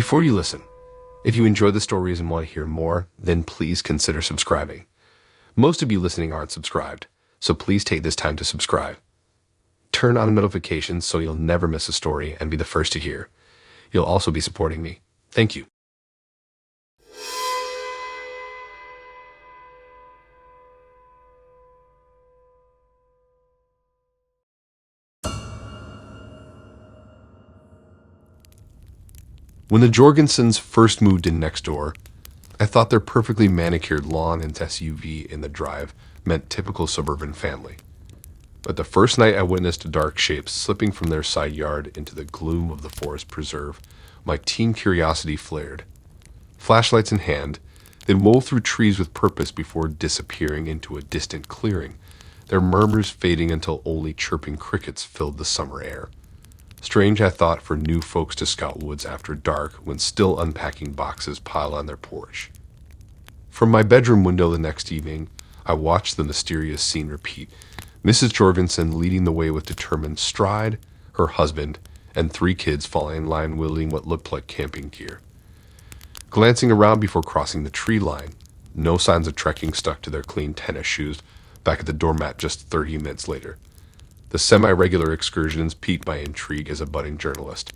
Before you listen, if you enjoy the stories and want to hear more, then please consider subscribing. Most of you listening aren't subscribed, so please take this time to subscribe. Turn on notifications so you'll never miss a story and be the first to hear. You'll also be supporting me. Thank you. When the Jorgensens first moved in next door, I thought their perfectly manicured lawn and SUV in the drive meant typical suburban family. But the first night I witnessed dark shapes slipping from their side yard into the gloom of the forest preserve, my teen curiosity flared. Flashlights in hand, they wove through trees with purpose before disappearing into a distant clearing, their murmurs fading until only chirping crickets filled the summer air. Strange, I thought, for new folks to scout woods after dark when still unpacking boxes piled on their porch. From my bedroom window the next evening, I watched the mysterious scene repeat, Mrs. Jorgensen leading the way with determined stride, her husband, and 3 kids falling in line wielding what looked like camping gear. Glancing around before crossing the tree line, no signs of trekking stuck to their clean tennis shoes back at the doormat just 30 minutes later. The semi-regular excursions piqued my intrigue as a budding journalist.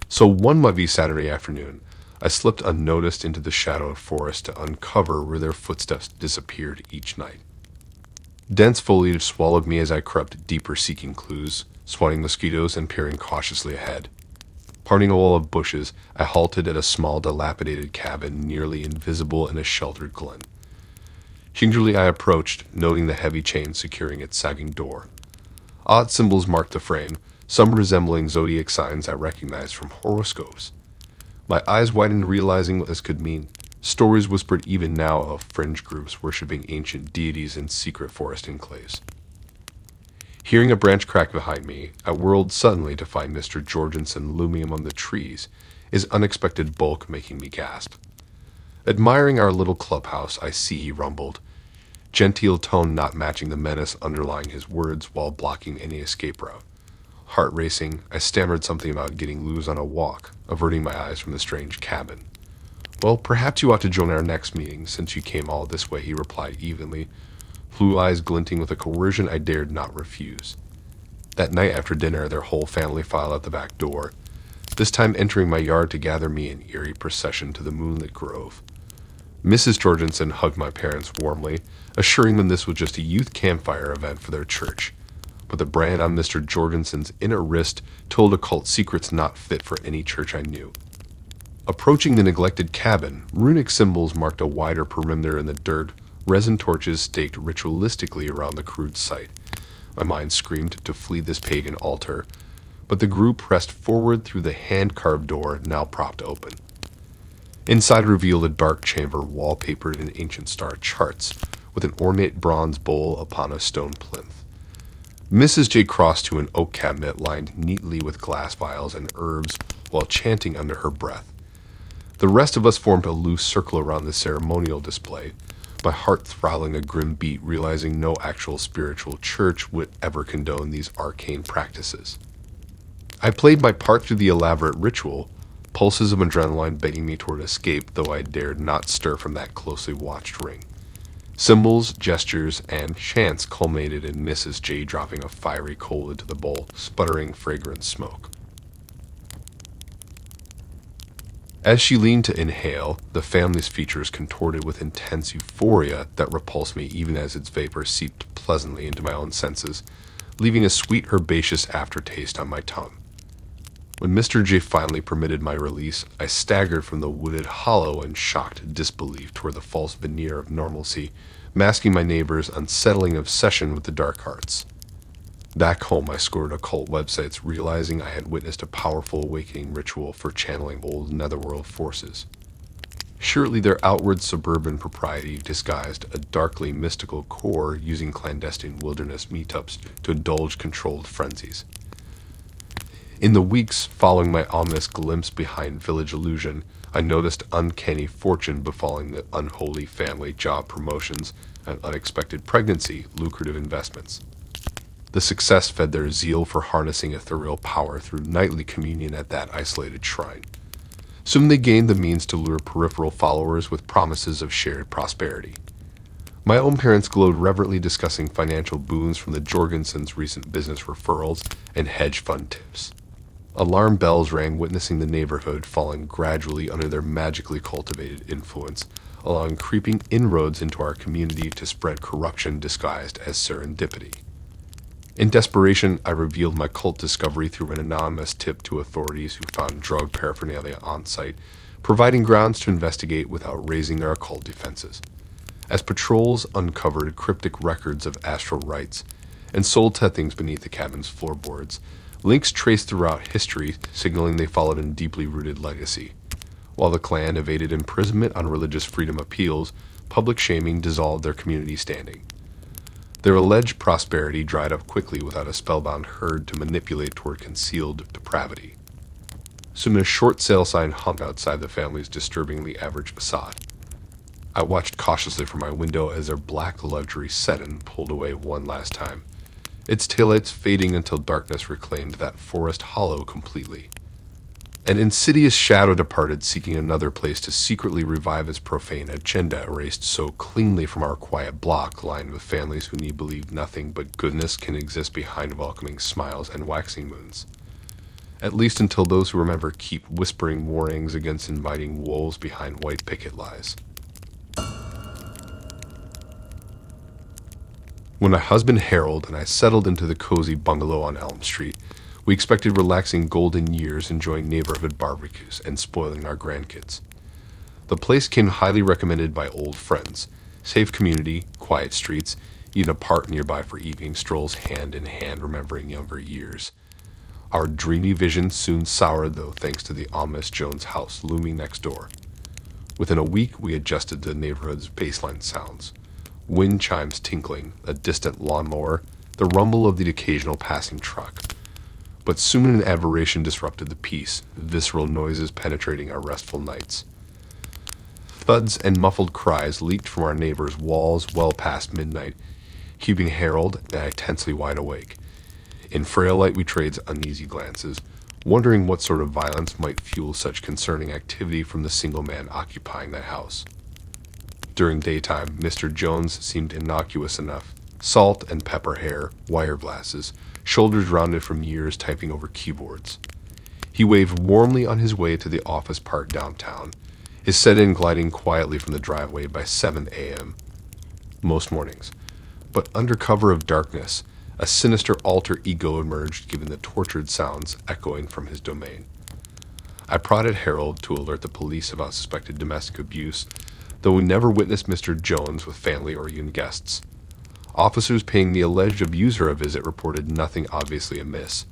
So one muggy Saturday afternoon, I slipped unnoticed into the shadow of forest to uncover where their footsteps disappeared each night. Dense foliage swallowed me as I crept deeper seeking clues, swatting mosquitoes and peering cautiously ahead. Parting a wall of bushes, I halted at a small dilapidated cabin nearly invisible in a sheltered glen. Gingerly I approached, noting the heavy chain securing its sagging door. Odd symbols marked the frame, some resembling zodiac signs I recognized from horoscopes. My eyes widened realizing what this could mean. Stories whispered even now of fringe groups worshipping ancient deities in secret forest enclaves. Hearing a branch crack behind me, I whirled suddenly to find Mr. Jorgensen looming among the trees, his unexpected bulk making me gasp. Admiring our little clubhouse, I see, he rumbled, genteel tone not matching the menace underlying his words while blocking any escape route. Heart racing, I stammered something about getting loose on a walk, averting my eyes from the strange cabin. Well, perhaps you ought to join our next meeting, since you came all this way, he replied evenly, blue eyes glinting with a coercion I dared not refuse. That night after dinner, their whole family filed out the back door, this time entering my yard to gather me in eerie procession to the moonlit grove. Mrs. Jorgensen hugged my parents warmly, assuring them this was just a youth campfire event for their church. But the brand on Mr. Jorgensen's inner wrist told occult secrets not fit for any church I knew. Approaching the neglected cabin, runic symbols marked a wider perimeter in the dirt, resin torches staked ritualistically around the crude site. My mind screamed to flee this pagan altar, but the group pressed forward through the hand-carved door now propped open. Inside revealed a dark chamber wallpapered in ancient star charts, with an ornate bronze bowl upon a stone plinth. Mrs. J crossed to an oak cabinet lined neatly with glass vials and herbs while chanting under her breath. The rest of us formed a loose circle around the ceremonial display, my heart throttling a grim beat, realizing no actual spiritual church would ever condone these arcane practices. I played my part through the elaborate ritual, pulses of adrenaline begging me toward escape, though I dared not stir from that closely watched ring. Symbols, gestures, and chants culminated in Mrs. J dropping a fiery coal into the bowl, sputtering fragrant smoke. As she leaned to inhale, the family's features contorted with intense euphoria that repulsed me even as its vapor seeped pleasantly into my own senses, leaving a sweet herbaceous aftertaste on my tongue. When Mr. J finally permitted my release, I staggered from the wooded hollow in shocked disbelief toward the false veneer of normalcy, masking my neighbor's unsettling obsession with the dark arts. Back home, I scoured occult websites, realizing I had witnessed a powerful awakening ritual for channeling old netherworld forces. Surely their outward suburban propriety disguised a darkly mystical core using clandestine wilderness meetups to indulge controlled frenzies. In the weeks following my ominous glimpse behind Village Illusion, I noticed uncanny fortune befalling the unholy family, job promotions, and unexpected pregnancy, lucrative investments. The success fed their zeal for harnessing ethereal power through nightly communion at that isolated shrine. Soon they gained the means to lure peripheral followers with promises of shared prosperity. My own parents glowed reverently discussing financial boons from the Jorgensens' recent business referrals and hedge fund tips. Alarm bells rang, witnessing the neighborhood falling gradually under their magically cultivated influence, allowing creeping inroads into our community to spread corruption disguised as serendipity. In desperation, I revealed my cult discovery through an anonymous tip to authorities who found drug paraphernalia on site, providing grounds to investigate without raising their occult defenses. As patrols uncovered cryptic records of astral rites and soul tethings beneath the cabin's floorboards, links traced throughout history signaling they followed a deeply rooted legacy. While the clan evaded imprisonment on religious freedom appeals, public shaming dissolved their community standing. Their alleged prosperity dried up quickly without a spellbound herd to manipulate toward concealed depravity. Soon a short sale sign hung outside the family's disturbingly average facade. I watched cautiously from my window as their black luxury sedan pulled away one last time, its taillights fading until darkness reclaimed that forest hollow completely. An insidious shadow departed, seeking another place to secretly revive its profane agenda, erased so cleanly from our quiet block, lined with families who need believe nothing but goodness can exist behind welcoming smiles and waxing moons. At least until those who remember keep whispering warnings against inviting wolves behind white picket lies. When my husband Harold and I settled into the cozy bungalow on Elm Street, we expected relaxing golden years, enjoying neighborhood barbecues and spoiling our grandkids. The place came highly recommended by old friends. Safe community, quiet streets, even a park nearby for evening strolls hand in hand remembering younger years. Our dreamy vision soon soured, though, thanks to the ominous Jones house looming next door. Within a week, we adjusted to the neighborhood's baseline sounds. Wind chimes tinkling, a distant lawnmower, the rumble of the occasional passing truck. But soon an aberration disrupted the peace, visceral noises penetrating our restful nights. Thuds and muffled cries leaked from our neighbors' walls well past midnight, keeping Harold and I tensely wide awake. In frail light we traded uneasy glances, wondering what sort of violence might fuel such concerning activity from the single man occupying that house. During daytime, Mr. Jones seemed innocuous enough. Salt and pepper hair, wire glasses, shoulders rounded from years typing over keyboards. He waved warmly on his way to the office park downtown, his sedan gliding quietly from the driveway by 7 a.m. most mornings. But under cover of darkness, a sinister alter ego emerged, giving the tortured sounds echoing from his domain. I prodded Harold to alert the police about suspected domestic abuse, though we never witnessed Mr. Jones with family or even guests. Officers paying the alleged abuser a visit reported nothing obviously amiss,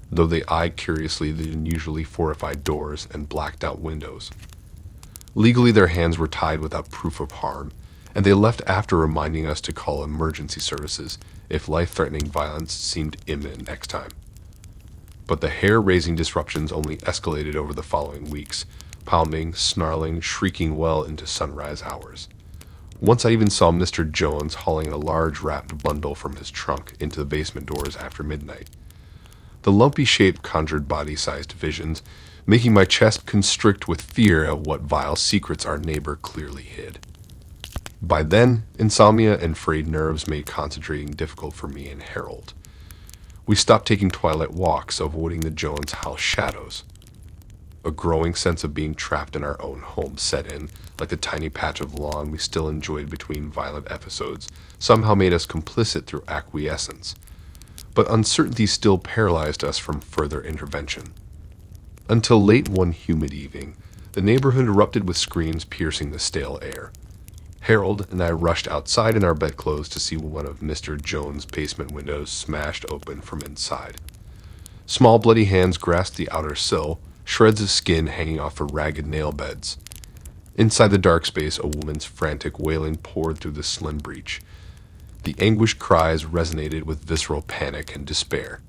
though they eyed curiously the unusually fortified doors and blacked-out windows. Legally, their hands were tied without proof of harm, and they left after reminding us to call emergency services if life-threatening violence seemed imminent next time. But the hair-raising disruptions only escalated over the following weeks, pounding, snarling, shrieking well into sunrise hours. Once I even saw Mr. Jones hauling a large wrapped bundle from his trunk into the basement doors after midnight. The lumpy shape conjured body-sized visions, making my chest constrict with fear at what vile secrets our neighbor clearly hid. By then, insomnia and frayed nerves made concentrating difficult for me and Harold. We stopped taking twilight walks, avoiding the Jones house shadows. A growing sense of being trapped in our own home set in, like the tiny patch of lawn we still enjoyed between violent episodes, somehow made us complicit through acquiescence. But uncertainty still paralyzed us from further intervention. Until late one humid evening, the neighborhood erupted with screams piercing the stale air. Harold and I rushed outside in our bedclothes to see one of Mr. Jones' basement windows smashed open from inside. Small bloody hands grasped the outer sill, shreds of skin hanging off of ragged nail beds. Inside the dark space, a woman's frantic wailing poured through the slim breach. The anguished cries resonated with visceral panic and despair.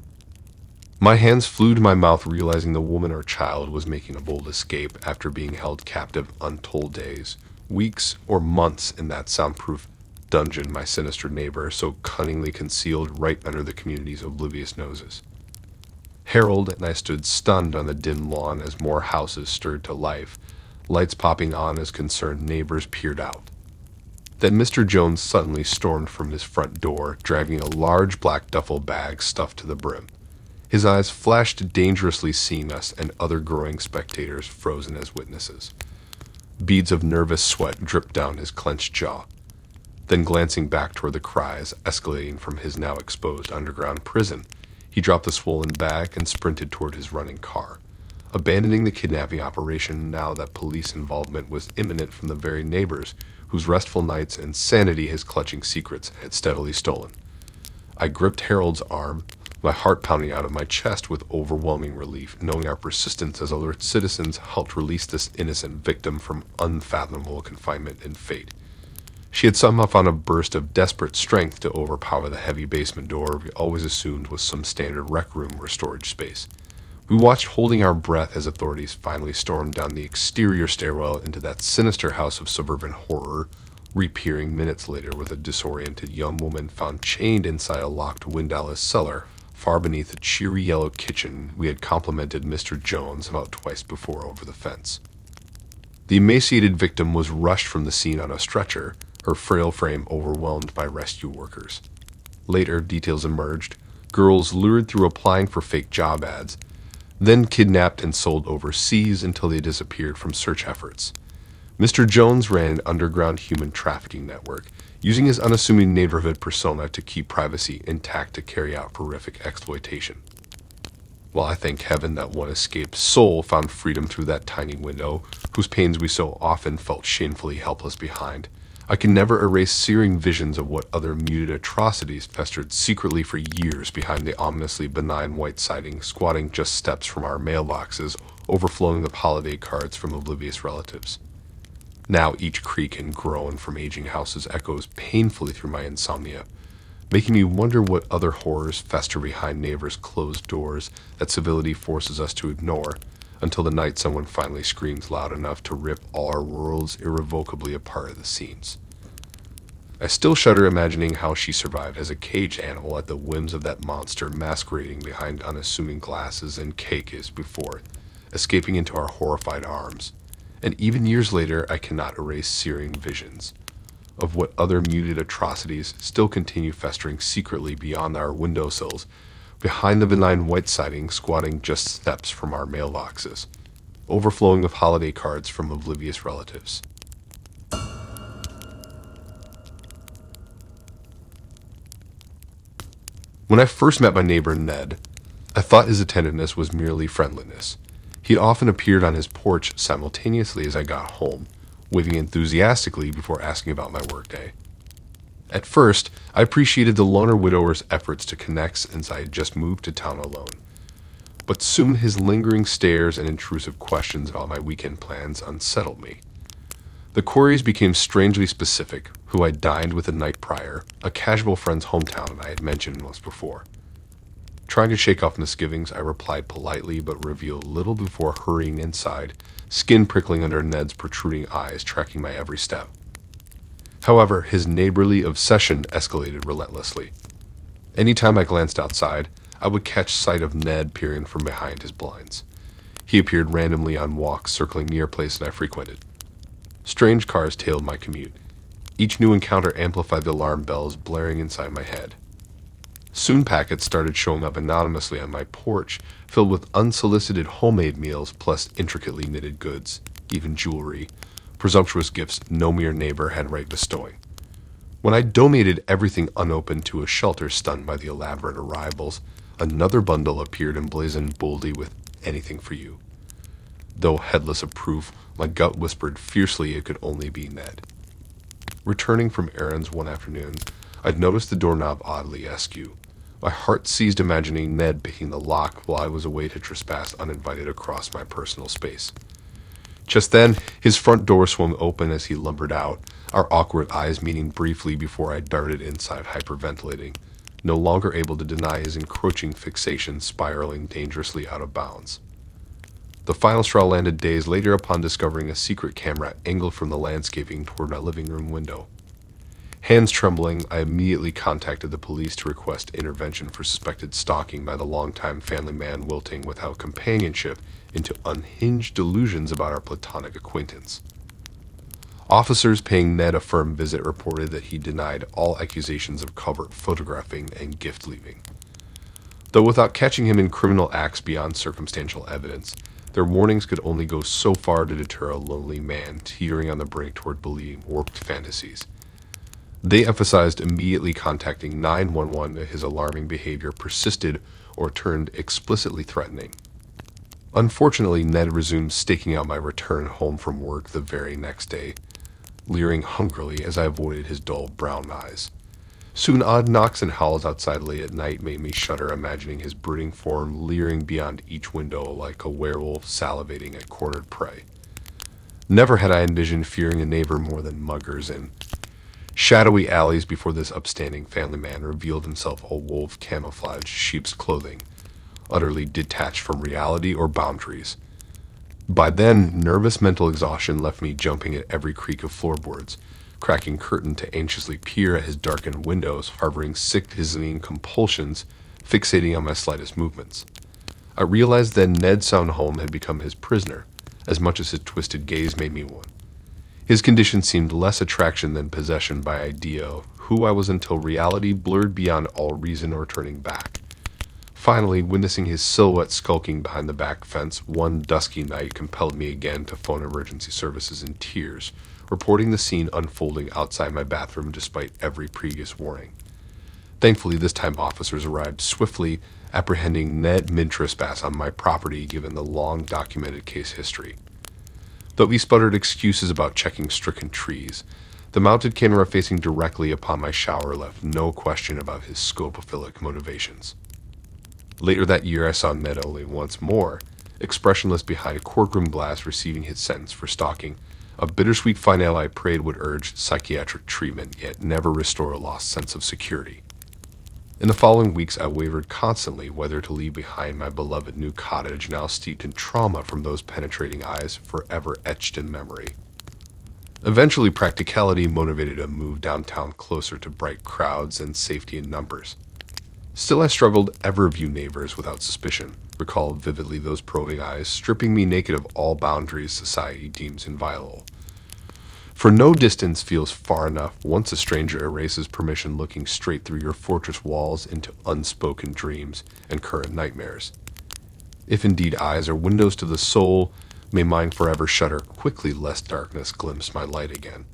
My hands flew to my mouth, realizing the woman or child was making a bold escape after being held captive untold days, weeks, or months in that soundproof dungeon my sinister neighbor so cunningly concealed right under the community's oblivious noses. Harold and I stood stunned on the dim lawn as more houses stirred to life, lights popping on as concerned neighbors peered out. Then Mr. Jones suddenly stormed from his front door, dragging a large black duffel bag stuffed to the brim. His eyes flashed dangerously, seeing us and other growing spectators frozen as witnesses. Beads of nervous sweat dripped down his clenched jaw. Then, glancing back toward the cries escalating from his now exposed underground prison, he dropped the swollen bag and sprinted toward his running car, abandoning the kidnapping operation now that police involvement was imminent from the very neighbors whose restful nights and sanity his clutching secrets had steadily stolen. I gripped Harold's arm, my heart pounding out of my chest with overwhelming relief, knowing our persistence as alert citizens helped release this innocent victim from unfathomable confinement and fate. She had somehow found a burst of desperate strength to overpower the heavy basement door we always assumed was some standard rec room or storage space. We watched holding our breath as authorities finally stormed down the exterior stairwell into that sinister house of suburban horror, reappearing minutes later with a disoriented young woman found chained inside a locked windowless cellar far beneath the cheery yellow kitchen we had complimented Mr. Jones about twice before over the fence. The emaciated victim was rushed from the scene on a stretcher, her frail frame overwhelmed by rescue workers. Later, details emerged: girls lured through applying for fake job ads, then kidnapped and sold overseas until they disappeared from search efforts. Mr. Jones ran an underground human trafficking network, using his unassuming neighborhood persona to keep privacy intact to carry out horrific exploitation. Well, I thank heaven that one escaped soul found freedom through that tiny window, whose pains we so often felt shamefully helpless behind. I can never erase searing visions of what other muted atrocities festered secretly for years behind the ominously benign white siding, squatting just steps from our mailboxes, overflowing with holiday cards from oblivious relatives. Now each creak and groan from aging houses echoes painfully through my insomnia, making me wonder what other horrors fester behind neighbors' closed doors that civility forces us to ignore, until the night someone finally screams loud enough to rip all our worlds irrevocably apart at the seams. I still shudder imagining how she survived as a caged animal at the whims of that monster masquerading behind unassuming glasses and cages before escaping into our horrified arms. And even years later, I cannot erase searing visions of what other muted atrocities still continue festering secretly beyond our windowsills, behind the benign white siding, squatting just steps from our mailboxes, overflowing with holiday cards from oblivious relatives. When I first met my neighbor Ned, I thought his attentiveness was merely friendliness. He'd often appeared on his porch simultaneously as I got home, waving enthusiastically before asking about my workday. At first, I appreciated the loner widower's efforts to connect since I had just moved to town alone. But soon his lingering stares and intrusive questions about my weekend plans unsettled me. The queries became strangely specific: who I dined with the night prior, a casual friend's hometown I had mentioned once before. Trying to shake off misgivings, I replied politely but revealed little before hurrying inside, skin prickling under Ned's protruding eyes, tracking my every step. However, his neighborly obsession escalated relentlessly. Anytime I glanced outside, I would catch sight of Ned peering from behind his blinds. He appeared randomly on walks circling near places I frequented. Strange cars tailed my commute. Each new encounter amplified the alarm bells blaring inside my head. Soon packets started showing up anonymously on my porch, filled with unsolicited homemade meals plus intricately knitted goods, even jewelry, presumptuous gifts no mere neighbor had right bestowing. When I donated everything unopened to a shelter stunned by the elaborate arrivals, another bundle appeared emblazoned boldly with "anything for you." Though headless of proof, my gut whispered fiercely it could only be Ned. Returning from errands one afternoon, I'd noticed the doorknob oddly askew. My heart seized imagining Ned picking the lock while I was away to trespass uninvited across my personal space. Just then, his front door swung open as he lumbered out, our awkward eyes meeting briefly before I darted inside hyperventilating, no longer able to deny his encroaching fixation spiraling dangerously out of bounds. The final straw landed days later upon discovering a secret camera angled from the landscaping toward my living room window. Hands trembling, I immediately contacted the police to request intervention for suspected stalking by the longtime family man wilting without companionship into unhinged delusions about our platonic acquaintance. Officers paying Ned a firm visit reported that he denied all accusations of covert photographing and gift leaving. Though without catching him in criminal acts beyond circumstantial evidence, their warnings could only go so far to deter a lonely man teetering on the brink toward believing warped fantasies. They emphasized immediately contacting 911 if his alarming behavior persisted or turned explicitly threatening. Unfortunately, Ned resumed staking out my return home from work the very next day, leering hungrily as I avoided his dull brown eyes. Soon odd knocks and howls outside late at night made me shudder, imagining his brooding form leering beyond each window like a werewolf salivating at cornered prey. Never had I envisioned fearing a neighbor more than muggers in shadowy alleys before this upstanding family man revealed himself a wolf camouflaged sheep's clothing, utterly detached from reality or boundaries. By then, nervous mental exhaustion left me jumping at every creak of floorboards, cracking curtain to anxiously peer at his darkened windows, harboring sick, dizzying compulsions, fixating on my slightest movements. I realized then Ned's sound home had become his prisoner, as much as his twisted gaze made me one. His condition seemed less attraction than possession by idea of who I was until reality blurred beyond all reason or turning back. Finally, witnessing his silhouette skulking behind the back fence one dusky night compelled me again to phone emergency services in tears, reporting the scene unfolding outside my bathroom despite every previous warning. Thankfully, this time officers arrived swiftly, apprehending Ned mid-trespass on my property given the long-documented case history. Though he sputtered excuses about checking stricken trees, the mounted camera facing directly upon my shower left no question about his scopophilic motivations. Later that year, I saw Ned only once more, expressionless behind a courtroom glass receiving his sentence for stalking, a bittersweet finale I prayed would urge psychiatric treatment, yet never restore a lost sense of security. In the following weeks, I wavered constantly whether to leave behind my beloved new cottage, now steeped in trauma from those penetrating eyes forever etched in memory. Eventually, practicality motivated a move downtown closer to bright crowds and safety in numbers. Still, I struggled ever view neighbors without suspicion, recall vividly those probing eyes stripping me naked of all boundaries society deems inviolable. For no distance feels far enough once a stranger erases permission, looking straight through your fortress walls into unspoken dreams and current nightmares. If indeed eyes are windows to the soul, may mine forever shudder quickly lest darkness glimpse my light again.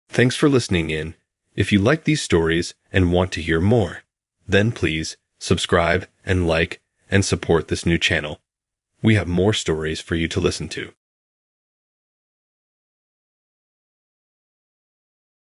Thanks for listening in. If you like these stories and want to hear more, then please subscribe and like and support this new channel. We have more stories for you to listen to.